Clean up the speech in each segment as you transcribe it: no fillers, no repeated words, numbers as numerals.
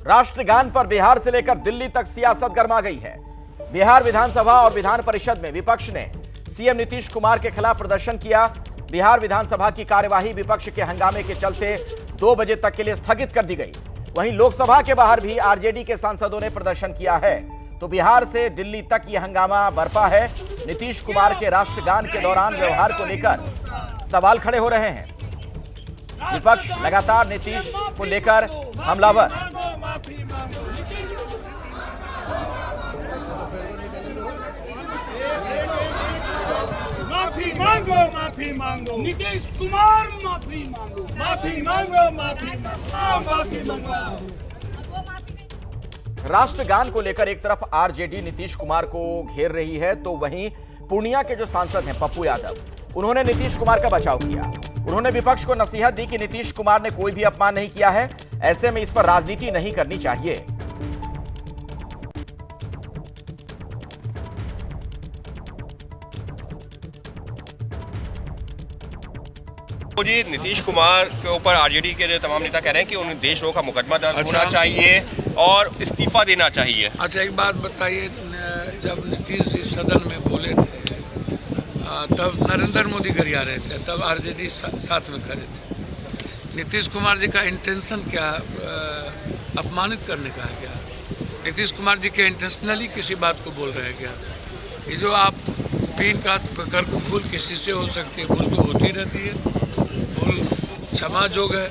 राष्ट्रगान पर बिहार से लेकर दिल्ली तक सियासत गर्मा गई है। बिहार विधानसभा और विधान परिषद में विपक्ष ने सीएम नीतीश कुमार के खिलाफ प्रदर्शन किया। बिहार विधानसभा की कार्यवाही विपक्ष के हंगामे के चलते 2 बजे तक के लिए स्थगित कर दी गई। वहीं लोकसभा के बाहर भी आरजेडी के सांसदों ने प्रदर्शन किया है। तो बिहार से दिल्ली तक यह हंगामा बरपा है। नीतीश कुमार के राष्ट्रगान के दौरान व्यवहार को लेकर सवाल खड़े हो रहे हैं। विपक्ष लगातार नीतीश को लेकर हमलावर। माफी मांगो, माफी मांगो, नीतीश कुमार माफी मांगो, माफी मांगो, माफी मांगो, माफी मांगो। राष्ट्रगान को लेकर एक तरफ आरजेडी नीतीश कुमार को घेर रही है, तो वहीं पूर्णिया के जो सांसद हैं पप्पू यादव, उन्होंने नीतीश कुमार का बचाव किया। उन्होंने विपक्ष को नसीहत दी कि नीतीश कुमार ने कोई भी अपमान नहीं किया है, ऐसे में इस पर राजनीति नहीं करनी चाहिए। तो जी नीतीश कुमार के ऊपर आरजेडी के तमाम नेता कह रहे हैं कि उन्हें देशद्रोह का मुकदमा दर्ज होना चाहिए और इस्तीफा देना चाहिए। अच्छा, एक बात बताइए, जब नीतीश जी सदन में बोले थे तब नरेंद्र मोदी घर आ रहे थे, तब आरजेडी साथ में खड़े थे। नीतीश कुमार जी का इंटेंशन क्या, अपमानित करने का है क्या? नीतीश कुमार जी के इंटेंशनली किसी बात को बोल रहे हैं क्या? ये जो आप पीन का पकड़ को भूल किसी से हो सकती है, भूल तो होती रहती है, भूल क्षमा जोग है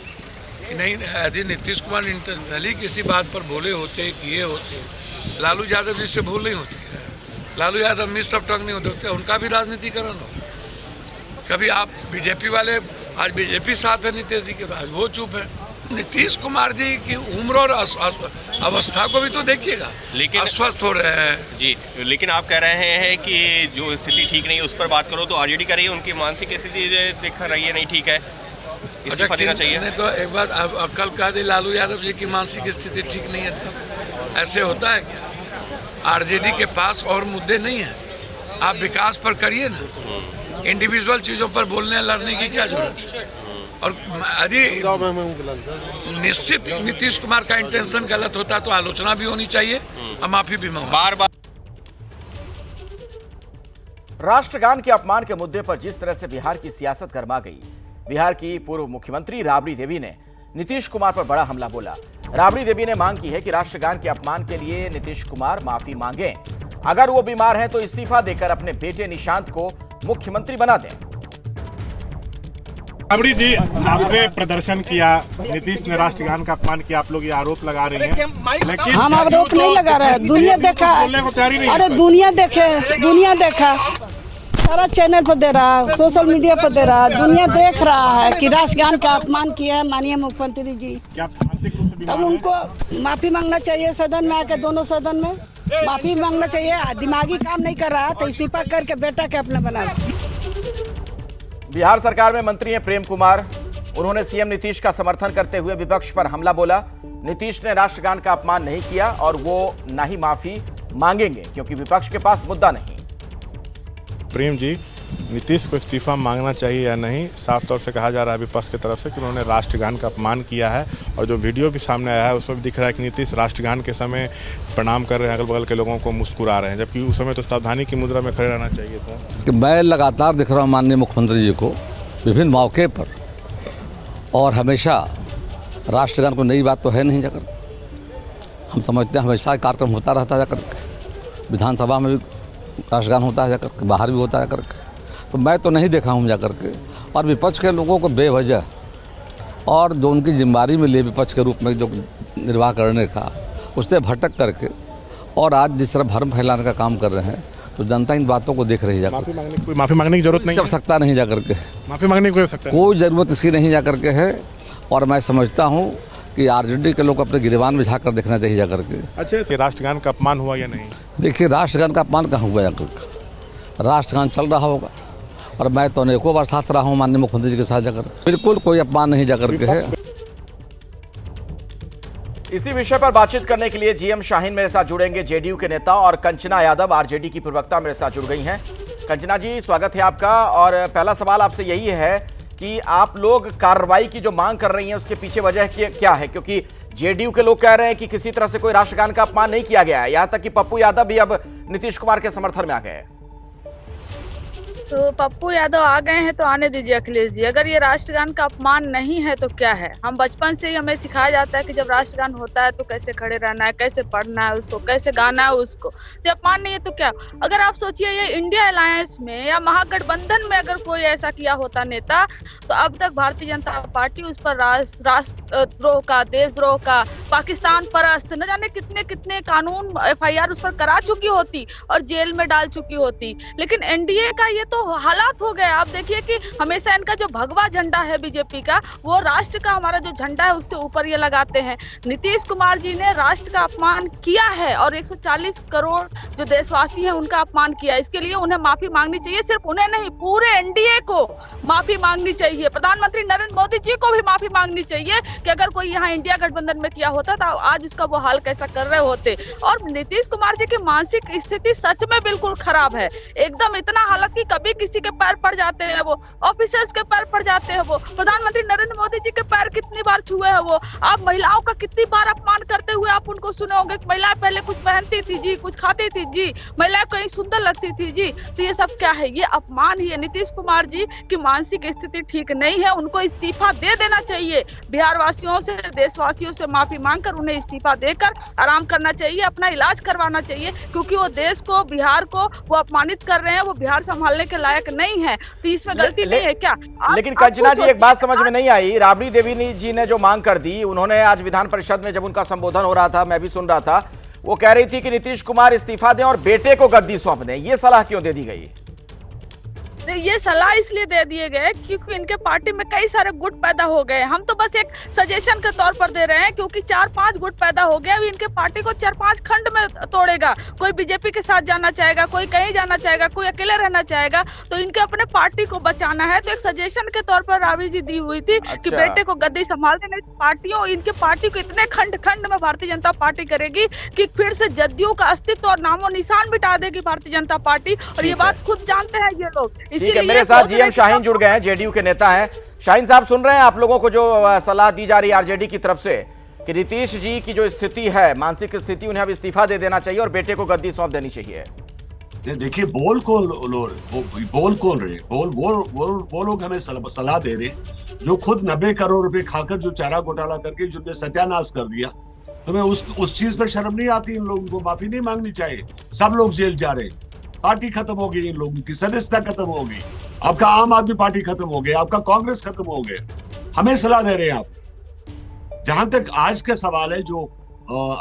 कि नहीं। यदि नीतीश कुमार इंटेंशनली किसी बात पर बोले होते, किए होते, लालू यादव जी से भूल नहीं होती है। Lalu Yadav miss of tongue नहीं होते, उनका भी राजनीतिकरण हो। कभी आप बीजेपी वाले, आज बीजेपी साथ है नीतीश जी के, तो आज वो चुप है। नीतीश कुमार जी की उम्र और अवस्था को भी तो देखिएगा, लेकिन अस्वस्थ हो रहे हैं जी। लेकिन आप कह रहे हैं कि जो स्थिति ठीक नहीं है उस पर बात करो, तो आरजेडी कर रही है उनकी मानसिक स्थिति दिख रही है नहीं ठीक है, इस्तीफा देना चाहिए। नहीं तो एक बात कल कह दी लालू यादव जी की मानसिक स्थिति ठीक नहीं है, तब ऐसे होता है क्या? आरजेडी के पास और मुद्दे नहीं है, आप विकास पर करिए ना, इंडिविजुअल चीजों पर बोलने लड़ने की क्या जरूरत है? और यदि निश्चित नीतीश कुमार का इंटेंशन गलत होता तो आलोचना भी होनी चाहिए और माफी भी मांगो। बार बार राष्ट्रगान के अपमान के मुद्दे पर जिस तरह से बिहार की सियासत गर्मा गई, बिहार की पूर्व मुख्यमंत्री राबड़ी देवी ने नीतीश कुमार पर बड़ा हमला बोला। राबड़ी देवी ने मांग की है कि राष्ट्रगान के अपमान के लिए नीतीश कुमार माफी मांगे। अगर वो बीमार हैं तो इस्तीफा देकर अपने बेटे निशांत को मुख्यमंत्री बना दें। राबड़ी जी, आपने प्रदर्शन किया, नीतीश ने राष्ट्रगान का अपमान किया, आप लोग ये आरोप लगा रहे हैं, लेकिन हम आरोप नहीं लगा रहे हैं। दुनिया देखा, अरे दुनिया देखे, दुनिया देखा, सारा चैनल पर दे रहा है, सोशल मीडिया पर दे रहा है, दुनिया देख रहा है कि राष्ट्रगान का अपमान किया है माननीय मुख्यमंत्री जी। तब उनको माफी मांगना चाहिए, सदन में आके दोनों सदन में माफी मांगना चाहिए। दिमागी काम नहीं कर रहा तो इस्तीफा करके बेटा के अपना बना। बिहार सरकार में मंत्री हैं प्रेम कुमार, उन्होंने सीएम नीतीश का समर्थन करते हुए विपक्ष पर हमला बोला। नीतीश ने राष्ट्रगान का अपमान नहीं किया और वो ना ही माफी मांगेंगे, क्योंकि विपक्ष के पास मुद्दा नहीं। प्रेम जी, नीतीश को इस्तीफा मांगना चाहिए या नहीं, साफ तौर से कहा जा रहा है विपक्ष की तरफ से कि उन्होंने राष्ट्रगान का अपमान किया है, और जो वीडियो भी सामने आया है उसमें भी दिख रहा है कि नीतीश राष्ट्रगान के समय प्रणाम कर रहे हैं, अगल बगल के लोगों को मुस्कुरा रहे हैं, जबकि उस समय तो सावधानी की मुद्रा में खड़े रहना चाहिए था। कि मैं लगातार दिख रहा हूँ माननीय मुख्यमंत्री जी को विभिन्न मौके पर, और हमेशा राष्ट्रगान को नई बात तो है नहीं। जाकर हम समझते हैं हमेशा कार्यक्रम होता रहता है, जाकर विधानसभा में भी राष्ट्रगान होता है, जाकर के बाहर भी होता है करके, तो मैं तो नहीं देखा हूँ जाकर के। और विपक्ष के लोगों को बेवजह और जो उनकी जिम्मेदारी में लिए विपक्ष के रूप में जो निर्वाह करने का, उससे भटक करके और आज जिस तरह भ्रम फैलाने का काम कर रहे हैं, तो जनता इन बातों को देख रही है। माफी मांगने की जरूरत नहीं, आवश्यकता नहीं जाकर के, माफी मांगने की कोई ज़रूरत इसकी नहीं जाकर के है। और मैं समझता हूँ कि आरजेडी के लोग अपने गिरबान में झाँक कर देखना चाहिए जाकर के। अच्छा, राष्ट्रगान का अपमान हुआ या नहीं? देखिए, राष्ट्रगान का अपमान कहाँ हुआ जाकर के? राष्ट्रगान चल रहा होगा, और मैं तो अनेकों बार साथ रहा हूँ माननीय मुख्यमंत्री जी के साथ जाकर, बिल्कुल कोई अपमान नहीं जाकर के है। इसी विषय पर बातचीत करने के लिए जीएम शाहीन मेरे साथ जुड़ेंगे, जेडीयू के नेता, और कंचना यादव आरजेडी की प्रवक्ता मेरे साथ जुड़ गई हैं। कंचना जी, स्वागत है आपका। और पहला सवाल आपसे यही है कि आप लोग कार्रवाई की जो मांग कर रही हैं उसके पीछे वजह क्या है? क्योंकि जेडीयू के लोग कह रहे हैं कि किसी तरह से कोई राष्ट्रगान का अपमान नहीं किया गया है। यहां तक कि पप्पू यादव भी अब नीतीश कुमार के समर्थन में आ गए हैं। तो पप्पू यादव आ गए हैं तो आने दीजिए अखिलेश जी। अगर ये राष्ट्रगान का अपमान नहीं है तो क्या है? हम बचपन से ही हमें सिखाया जाता है कि जब राष्ट्रगान होता है तो कैसे खड़े रहना है, कैसे पढ़ना है उसको, कैसे गाना है उसको। तो अपमान नहीं है तो क्या? अगर आप सोचिए ये इंडिया अलायंस में या महागठबंधन में अगर कोई ऐसा किया होता नेता, तो अब तक भारतीय जनता पार्टी उस पर राष्ट्रद्रोह का, देशद्रोह का, पाकिस्तान परस्त न जाने कितने कितने कानून FIR उस पर करा चुकी होती और जेल में डाल चुकी होती। लेकिन एनडीए का ये तो हालात हो गए। आप देखिए कि हमेशा इनका जो भगवा झंडा है बीजेपी का, वो राष्ट्र का हमारा जो झंडा है उससे ऊपर ये लगाते हैं। नीतीश कुमार जी ने राष्ट्र का अपमान किया है और 140 करोड़ जो देशवासी हैं उनका अपमान किया। इसके लिए उन्हें माफी मांगनी चाहिए। सिर्फ उन्हें नहीं, पूरे एनडीए को माफी मांगनी चाहिए। प्रधानमंत्री नरेंद्र मोदी जी को भी माफी मांगनी चाहिए कि अगर कोई यहाँ इंडिया गठबंधन में किया होता तो आज उसका वो हाल कैसा कर रहे होते। और नीतीश कुमार जी की मानसिक स्थिति सच में बिल्कुल खराब है, एकदम इतना हालत की कभी किसी के पैर पड़ जाते हैं, वो ऑफिसर्स के पैर पड़ जाते हैं, वो प्रधानमंत्री नरेंद्र मोदी जी के पैर कितनी बार छुए हैं। वो आप महिलाओं का कितनी बार अपमान करते हुए आप उनको सुने होंगे कि महिलाएं पहले कुछ पहनती थी जी, कुछ खाती थी जी, महिलाएं कहीं सुंदर लगती थी जी। तो ये सब क्या है? ये अपमान ही है। नीतीश कुमार जी की मानसिक स्थिति ठीक नहीं है, उनको इस्तीफा दे देना चाहिए। बिहार वासियों से, देशवासियों से माफी मांगकर उन्हें इस्तीफा देकर आराम करना चाहिए, अपना इलाज करवाना चाहिए, क्योंकि वो देश को, बिहार को वो अपमानित कर रहे हैं। वो बिहार संभालने के लायक नहीं है। तो इसमें गलती नहीं है क्या? लेकिन कंचना जी, एक बात समझ में नहीं आई। राबड़ी देवी जी ने जो मांग कर दी, उन्होंने आज विधान परिषद में जब उनका संबोधन हो रहा था, मैं भी सुन रहा था, वो कह रही थी कि नीतीश कुमार इस्तीफा दें और बेटे को गद्दी सौंप दें। ये सलाह क्यों दे दी गई? ये सलाह इसलिए दे दिए गए क्योंकि इनके पार्टी में कई सारे गुट पैदा हो गए। हम तो बस एक सजेशन के तौर पर दे रहे हैं, क्योंकि 4-5 गुट पैदा हो गया। अभी इनके पार्टी को 4-5 खंड में तोड़ेगा। कोई बीजेपी के साथ जाना चाहेगा, कोई कहीं जाना चाहेगा, कोई अकेले रहना चाहेगा। तो इनके अपने पार्टी को बचाना है। तो एक सजेशन के तौर पर राबड़ी जी दी हुई थी कि बेटे को गद्दी संभाल देने। पार्टियों, इनके पार्टी को इतने खंड खंड में भारतीय जनता पार्टी करेगी कि फिर से जदयू का अस्तित्व और नामो निशान मिटा देगी भारतीय जनता पार्टी। और ये बात खुद जानते हैं ये लोग। ठीक है, मेरे साथ जीएम शाहीन जुड़ गए हैं, जेडीयू के नेता हैं। शाहीन साहब, सुन रहे हैं आप लोगों को जो सलाह दी जा रही है आरजेडी की तरफ से कि नीतीश जी की जो स्थिति है, मानसिक स्थिति, उन्हें अब इस्तीफा दे देना चाहिए और बेटे को गद्दी सौंप देनी चाहिए। देखिए, बोल कौन रहे? वो लोग हमें सलाह दे रहे जो खुद 90 करोड़ रुपए खाकर जो चारा घोटाला करके जिनने सत्यानाश कर दिया। तुम्हें उस चीज पर शर्म नहीं आती? इन लोगों को माफी नहीं मांगनी चाहिए? सब लोग जेल जा रहे, पार्टी खत्म हो गई, इन लोगों की सदस्यता खत्म हो गई, आपका आम आदमी पार्टी खत्म हो गया, आपका कांग्रेस खत्म हो गया। हमें सलाह दे रहे हैं आप। जहां तक आज का सवाल है, जो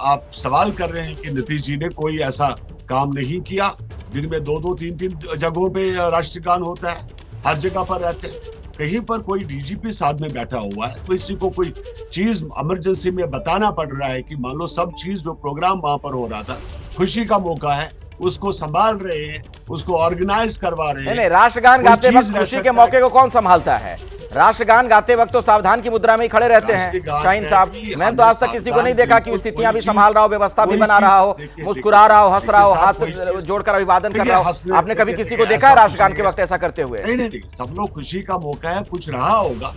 आप सवाल कर रहे हैं कि नीतीश जी ने कोई ऐसा काम नहीं किया जिनमें 2-2, 3-3 जगहों पे राष्ट्रगान होता है, हर जगह पर रहते हैं। कहीं पर कोई डीजीपी साथ में बैठा हुआ है, किसी को कोई चीज इमरजेंसी में बताना पड़ रहा है कि मान लो सब चीज जो प्रोग्राम वहां पर हो रहा था, खुशी का मौका है, उसको संभाल रहे हैं, उसको ऑर्गेनाइज करवा रहे हैं। नहीं, राष्ट्रगान गाते वक्त खुशी के मौके को कौन संभालता है? राष्ट्रगान गाते वक्त तो सावधान की मुद्रा में ही खड़े रहते हैं। शाहीन साहब, मैंने तो आज तक किसी को नहीं देखा कि स्थितियां भी संभाल रहा हो, व्यवस्था भी बना रहा हो, मुस्कुरा रहा हो, हंस रहा हो, हाथ जोड़कर अभिवादन कर रहा हो। आपने कभी किसी को देखा है राष्ट्रगान के वक्त ऐसा करते हुए? नहीं, सब लोग खुशी का मौका है, कुछ रहा होगा।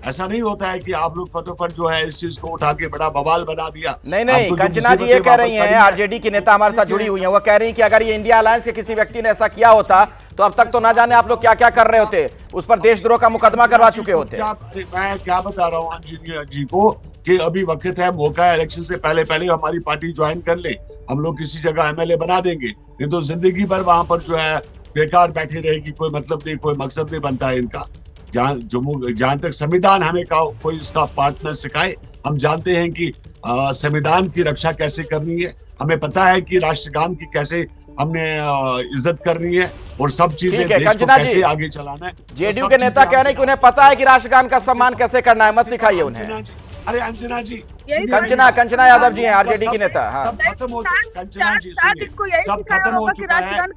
ऐसा नहीं होता है कि आप लोग फटोफट जो है इस चीज को उठा के बड़ा बवाल बना दिया। नहीं, कंचना जी ये कह रही हैं, आरजेडी की नेता हमारे साथ जुड़ी हुई हैं, वो कह रही हैं कि अगर ये इंडिया अलायंस के किसी व्यक्ति ने ऐसा किया होता तो अब तक तो ना जाने आप लोग क्या क्या कर रहे होते, उस पर देशद्रोह का मुकदमा करवा चुके होते। मैं क्या बता रहा हूँ जी को कि अभी वक्त है, मौका है, इलेक्शन से पहले हमारी पार्टी ज्वाइन कर ले, हम लोग किसी जगह MLA बना देंगे। नहीं तो जिंदगी भर वहां पर जो है बेकार बैठी रहेगी, कोई मतलब नहीं, कोई मकसद नहीं बनता है इनका। जहां तक संविधान हमें कोई इसका पार्टनर सिखाए, हम जानते हैं कि संविधान की रक्षा कैसे करनी है, हमें पता है कि राष्ट्रगान की कैसे हमने इज्जत करनी है और सब चीजें देश को कैसे आगे चलाना है। जेडीयू के नेता कह रहे हैं कि उन्हें पता है कि राष्ट्रगान का सम्मान कैसे करना है, मत सिखाइए उन्हें। अरे अंजना जी, कंचना यादव जी हैं आरजेडी की नेता। हाँ, खत्म हो चुका, कंचना जी सुनिए, सब खत्म हो चुका है।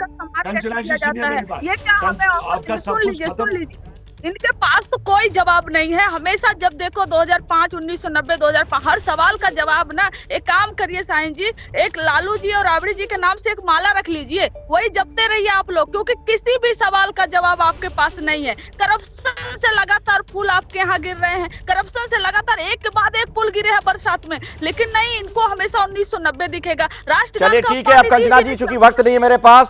कंचना जी सुनिए मेरी बात, आपका सब कुछ खत्म, इनके पास तो कोई जवाब नहीं है। हमेशा जब देखो 2005, 1990, 2005 हर सवाल का जवाब ना। एक काम करिए साईं जी, एक लालू जी और राबड़ी जी के नाम से एक माला रख लीजिए, वही जपते रहिए आप लोग, क्योंकि किसी भी सवाल का जवाब आपके पास नहीं है। करप्शन से लगातार पुल आपके यहाँ गिर रहे हैं, करप्शन से लगातार एक के बाद एक पुल गिरे हैं बरसात में, लेकिन नहीं, इनको हमेशा 1990 दिखेगा। राष्ट्रगान चलिए का ठीक है, अब अपमान कंचना जी, दीजिए। चूंकि वक्त नहीं है मेरे पास,